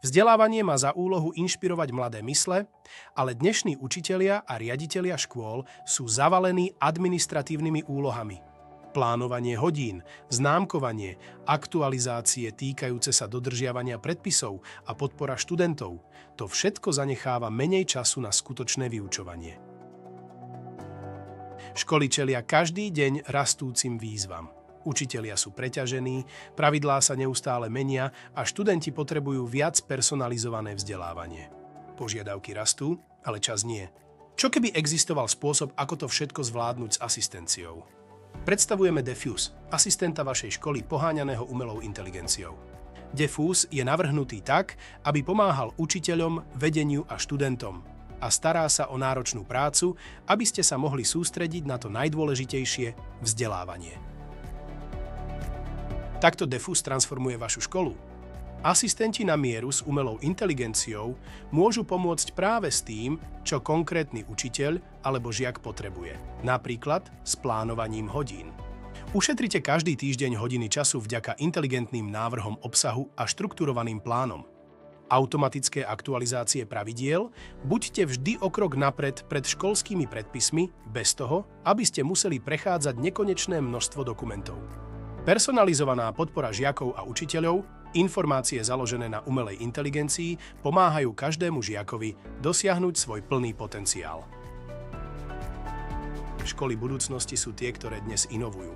Vzdelávanie má za úlohu inšpirovať mladé mysle, ale dnešní učitelia a riaditelia škôl sú zavalení administratívnymi úlohami. Plánovanie hodín, známkovanie, aktualizácie týkajúce sa dodržiavania predpisov a podpora študentov. To všetko zanecháva menej času na skutočné vyučovanie. Školy čelia každý deň rastúcim výzvam. Učitelia sú preťažení, pravidlá sa neustále menia a študenti potrebujú viac personalizované vzdelávanie. Požiadavky rastú, ale čas nie. Čo keby existoval spôsob, ako to všetko zvládnuť s asistenciou? Predstavujeme Defuse, asistenta vašej školy poháňaného umelou inteligenciou. Defuse je navrhnutý tak, aby pomáhal učiteľom, vedeniu a študentom a stará sa o náročnú prácu, aby ste sa mohli sústrediť na to najdôležitejšie – vzdelávanie. Takto Defuse transformuje vašu školu. Asistenti na mieru s umelou inteligenciou môžu pomôcť práve s tým, čo konkrétny učiteľ alebo žiak potrebuje. Napríklad s plánovaním hodín. Ušetrite každý týždeň hodiny času vďaka inteligentným návrhom obsahu a štrukturovaným plánom. Automatické aktualizácie pravidiel, buďte vždy o krok napred pred školskými predpismi, bez toho, aby ste museli prechádzať nekonečné množstvo dokumentov. Personalizovaná podpora žiakov a učiteľov, informácie založené na umelej inteligencii pomáhajú každému žiakovi dosiahnuť svoj plný potenciál. Školy budúcnosti sú tie, ktoré dnes inovujú.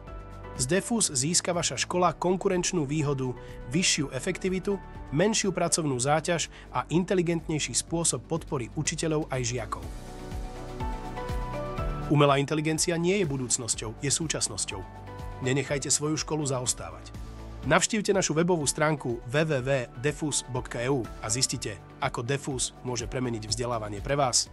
Z Defuse získa vaša škola konkurenčnú výhodu, vyššiu efektivitu, menšiu pracovnú záťaž a inteligentnejší spôsob podpory učiteľov aj žiakov. Umelá inteligencia nie je budúcnosťou, je súčasnosťou. Nenechajte svoju školu zaostávať. Navštívte našu webovú stránku www.defuse.eu a zistite, ako Defuse môže premeniť vzdelávanie pre vás.